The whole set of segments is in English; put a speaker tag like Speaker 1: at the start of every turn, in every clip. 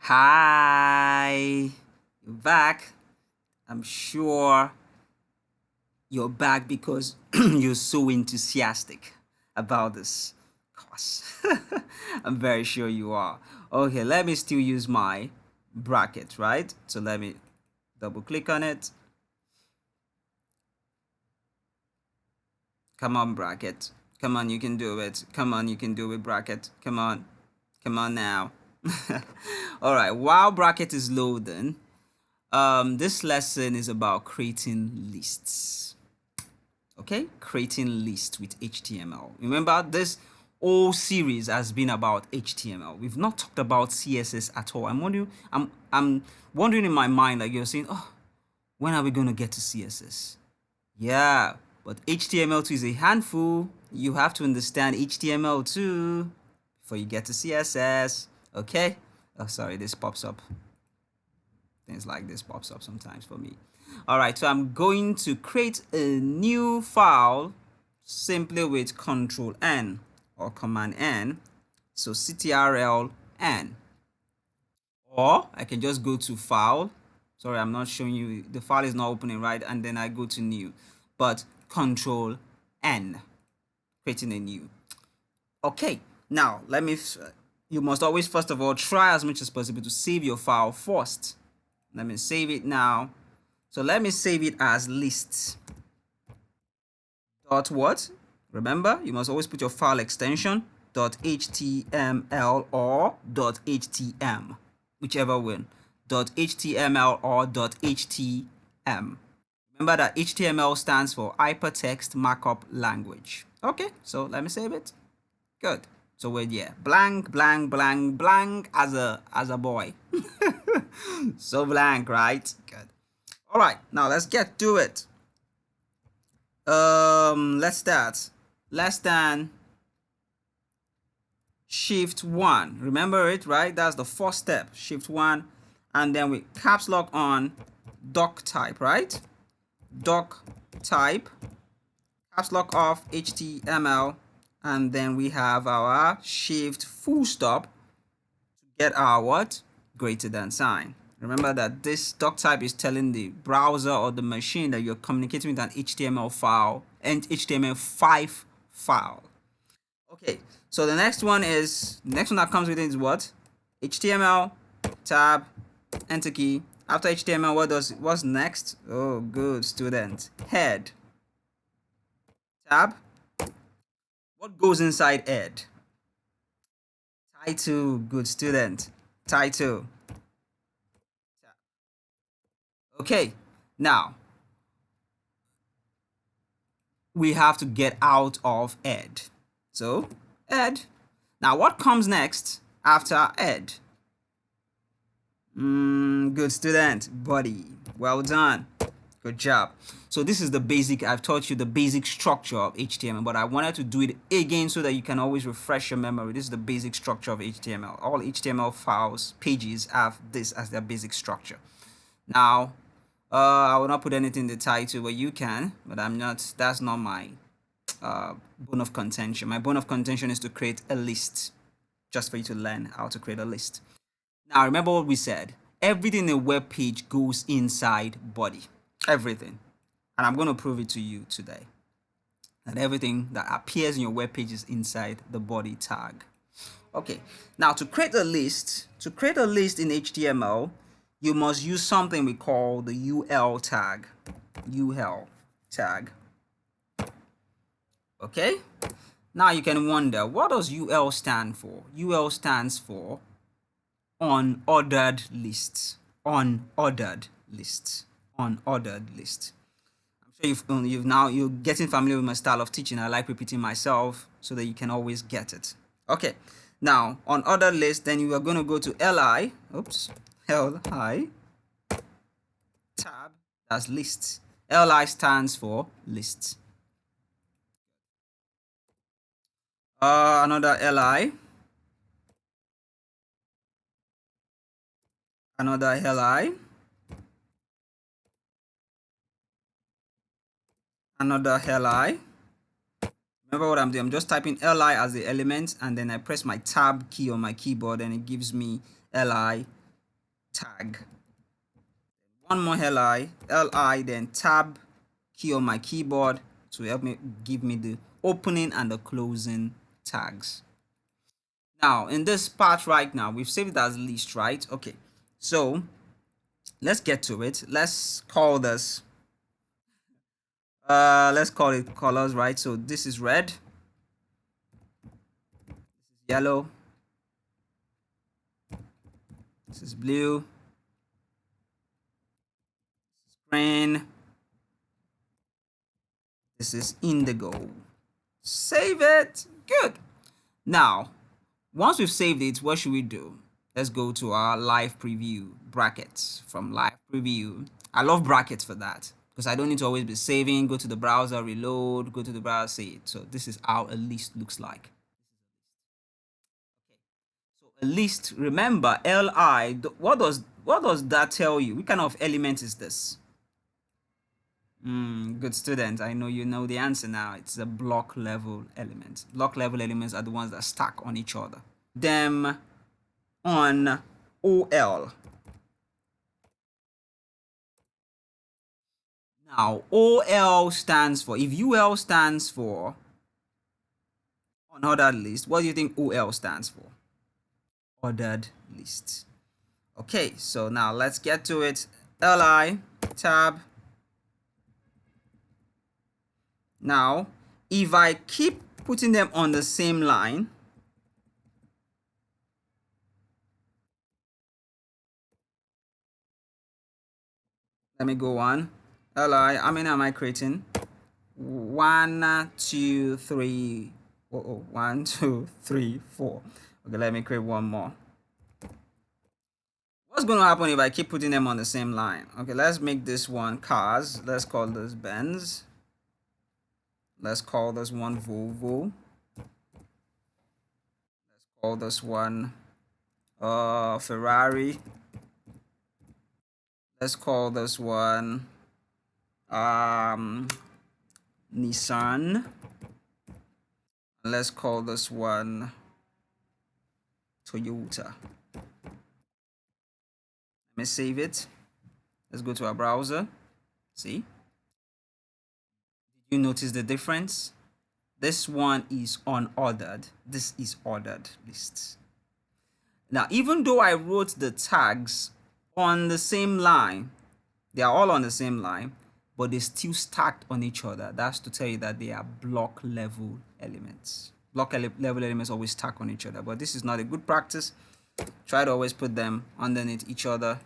Speaker 1: Hi, you're back. I'm sure you're back because you're so enthusiastic about this course. I'm very sure you are. Okay, let me still use my bracket, right? So let me double click on it. Come on, bracket. Come on, you can do it. Come on, you can do it, bracket. Come on. Come on now. All right, while bracket is loading, this lesson is about creating lists. Okay, creating lists with HTML. Remember, this whole series has been about HTML. We've not talked about CSS at all. I'm wondering in my mind, like you're saying, oh, when are we gonna get to CSS? Yeah, but HTML2 is a handful. You have to understand HTML2 before you get to CSS. Okay? Oh, sorry, this pops up. Things like this pops up sometimes for me. All right, so I'm going to create a new file simply with Control N or Command N. So CTRL N. Or I can just go to File. Sorry, I'm not showing you. The file is not opening, right? And then I go to New. But Control N, creating a new. Okay, now you must always first of all try as much as possible to save your file first. Let me save it now. So let me save it as lists. Dot what? Remember, you must always put your file extension .html or .htm, whichever one. .html or .htm. Remember that HTML stands for Hypertext Markup Language. Okay, so let me save it. Good. So we're blank, blank, blank, blank as a boy. So blank, right? Good. All right, now let's get to it. Let's start. Less than Shift 1. Remember it, right? That's the first step. Shift 1, and then we caps lock on doc type, right? Doc type, caps lock off HTML, and then we have our shift full stop to get our what? Greater than sign. Remember that this doc type is telling the browser or the machine that you're communicating with an HTML file and HTML5 file. Okay, so the next one that comes with it is what? HTML, tab, enter key. After HTML, what's next? Oh, good student. Head, tab. What goes inside head? Title, good student. Title. Okay, now we have to get out of head. So, head. Now, what comes next after head? Good student, body. Well done. Good job. So this is the basic, I've taught you the basic structure of HTML, but I wanted to do it again so that you can always refresh your memory. This is the basic structure of HTML. All HTML files, pages have this as their basic structure. Now, I will not put anything in the title, but you can, but that's not my bone of contention. My bone of contention is to create a list, just for you to learn how to create a list. Now, remember what we said. Everything in a web page goes inside body. Everything. And I'm going to prove it to you today. That everything that appears in your web page is inside the body tag. Okay. Now, to create a list in HTML, you must use something we call the UL tag. UL tag. Okay? Now you can wonder, what does UL stand for? UL stands for unordered lists. Unordered lists. Unordered list. I'm sure you're getting familiar with my style of teaching. I like repeating myself so that you can always get it. Okay. Now, unordered list, then you are going to go to LI. Oops. LI. Tab. That's lists. LI stands for lists. Another LI. Another LI. Another LI. Remember what I'm doing? I'm just typing LI as the element, and then I press my tab key on my keyboard and it gives me LI. tag. One more li, then tab key on my keyboard to help me give me the opening and the closing tags. Now in this part right now, we've saved it as list, right? Okay, so let's get to it. Let's call this let's call it colors, right? So this is red, this is yellow, this is blue, this is green, this is indigo. Save it. Good. Now once we've saved it, what should we do? Let's go to our live preview brackets. From live preview, I love brackets for that because I don't need to always be saving, go to the browser, reload, go to the browser, save it. So this is how a list looks like. So a list, remember li, what does that tell you? What kind of element is this? Good student. I know you know the answer now. It's a block level element. Block level elements are the ones that stack on each other. Them on OL. Now OL stands for, if UL stands for unordered list, what do you think OL stands for? Ordered list. Okay, so now let's get to it. Li tab. Now if I keep putting them on the same line, let me go on. Li, how many am I creating? 1 2 3 1 2 3 4. Okay, let me create one more. What's going to happen if I keep putting them on the same line? Okay, let's make this one cars. Let's call this Benz. Let's call this one Volvo. Let's call this one Ferrari. Let's call this one Nissan. Let's call this one Toyota. Let me save it. Let's go to our browser. See? Did you notice the difference? This one is unordered. This is ordered lists. Now, even though I wrote the tags on the same line, they are all on the same line, but they still stacked on each other. That's to tell you that they are block level elements. Block level elements always stack on each other, but this is not a good practice. Try to always put them underneath each other.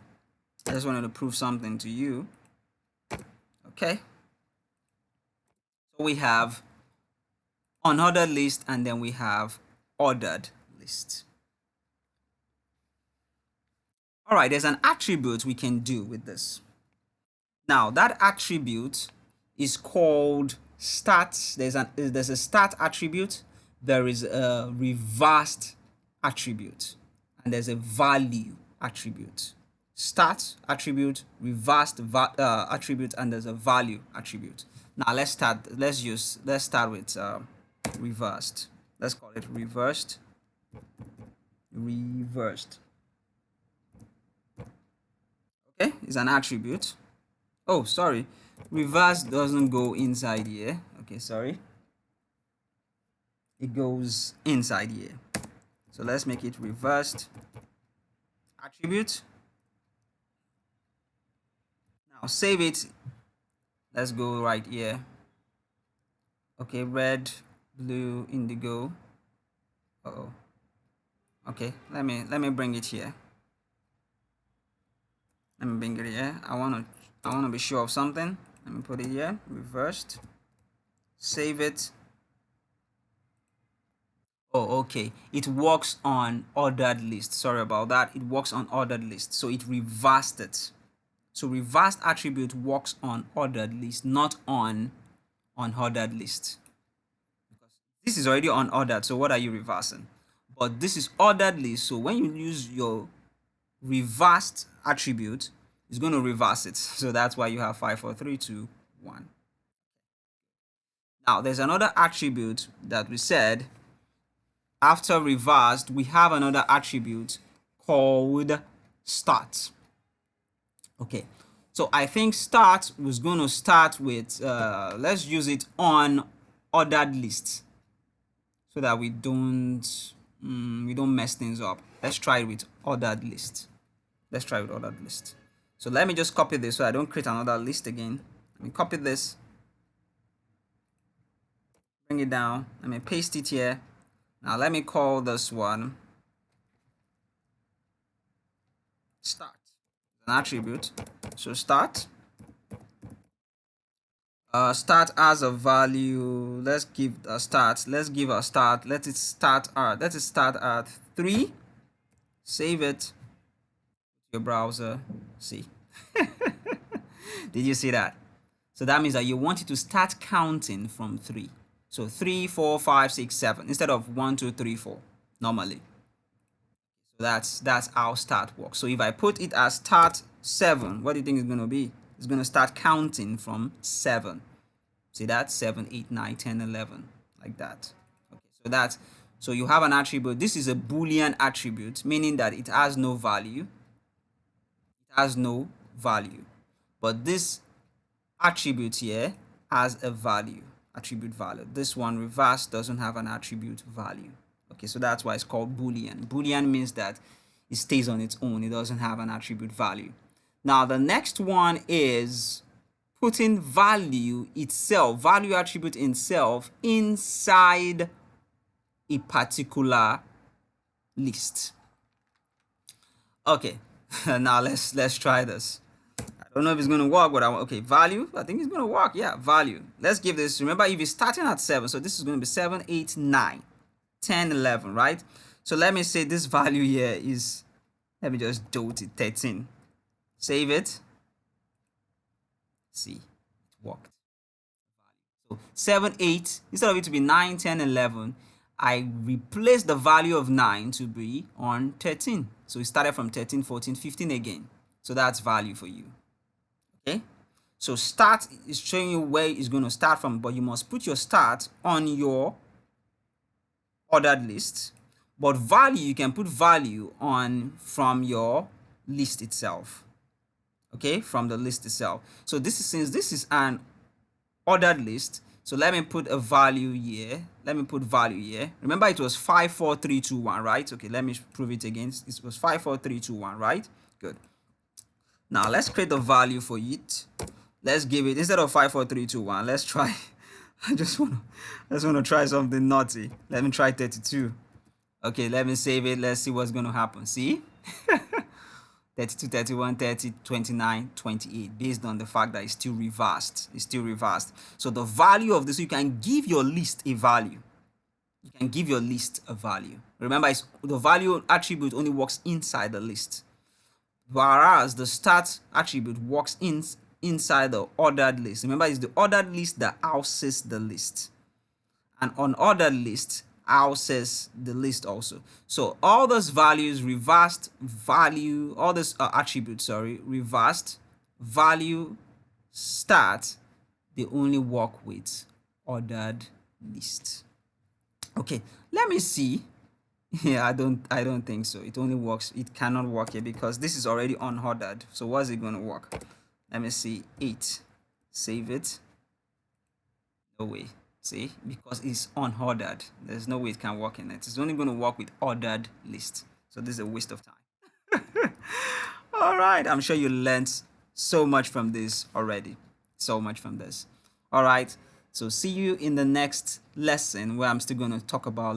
Speaker 1: I just wanted to prove something to you. Okay. So we have unordered list and then we have ordered list. All right, there's an attribute we can do with this. Now that attribute is called stats. There's a stat attribute, there is a reversed attribute, and there's a value attribute. Stat attribute, reversed attribute, and there's a value attribute. Now let's start with reversed. Let's call it reversed. Okay, it's an attribute. Oh, sorry, reverse doesn't go inside here. Okay, sorry, it goes inside here. So let's make it reversed attribute. Now save it. Let's go right here. Okay, red, blue, indigo. Okay, let me bring it here. Let me bring it here. I want to be sure of something. Let me put it here. Reversed. Save it. Oh, okay. It works on ordered list. Sorry about that. It works on ordered list. So it reversed it. So reversed attribute works on ordered list, not on unordered list. Because this is already unordered. So what are you reversing? But this is ordered list. So when you use your reversed attribute, it's going to reverse it. So that's why you have 5, 4, 3, 2, 1. Now there's another attribute that we said after reversed, we have another attribute called start. Okay, so I think start was going to start with, let's use it on ordered list so that we don't mess things up. Let's try it with ordered list. Let's try with ordered list. So let me just copy this so I don't create another list again. Let me copy this, bring it down, let me paste it here. Now let me call this one start, an attribute. So start start as a value. Let's give a start, let it start at 3. Save it, your browser, see. Did you see that? So that means that you want it to start counting from 3. So 3, 4, 5, 6, 7 instead of 1, 2, 3, 4 normally. So that's how start works. So if I put it as start 7, what do you think it's going to be? It's going to start counting from 7. See that? 7, 8, 9, 10, 11, like that. Okay, so you have an attribute. This is a Boolean attribute, meaning that it has no value. It has no value. But this attribute here has a value, attribute value. This one reverse doesn't have an attribute value. Okay, so that's why it's called Boolean. Boolean means that it stays on its own. It doesn't have an attribute value. Now the next one is putting value itself, value attribute itself inside a particular list. Okay, now let's try this. I don't know if it's going to work, but okay, value, I think it's going to work. Yeah, value. Let's give this, remember, if it's starting at 7, so this is going to be 7, 8, 9, 10, 11, right? So let me say this value here is, let me just dot it, 13. Save it. See, it worked. So 7, 8, instead of it to be 9, 10, 11, I replaced the value of 9 to be on 13. So it started from 13, 14, 15 again. So that's value for you. Okay, so start is showing you where it's going to start from, but you must put your start on your ordered list. But value, you can put value on from your list itself. Okay, from the list itself. So this is, since this is an ordered list, so let me put a value here. Let me put value here. Remember, it was 5, 4, 3, 2, 1, right? Okay, let me prove it again. It was 5, 4, 3, 2, 1, right? Good. Now let's create the value for it. Let's give it, instead of 5, 4, 3, 2, 1, let's try. I just want to try something naughty. Let me try 32. Okay, let me save it. Let's see what's going to happen. See? 32, 31, 30, 29, 28, based on the fact that it's still reversed. It's still reversed. So the value of this, you can give your list a value. You can give your list a value. Remember, the value attribute only works inside the list, whereas the start attribute works inside the ordered list. Remember, it's the ordered list that houses the list, and unordered list houses the list also. So all those values, reversed value, all this attributes, sorry, reversed value, start, they only work with ordered list. Okay, let me see. Yeah, I don't think so. It only works, it cannot work here because this is already unordered. So what's it going to work? Let me see. 8. Save it. No way. See, because it's unordered, there's no way it can work in it. It's only going to work with ordered list. So this is a waste of time. All right, I'm sure you learned so much from this already. So much from this. All right, so see you in the next lesson where I'm still going to talk about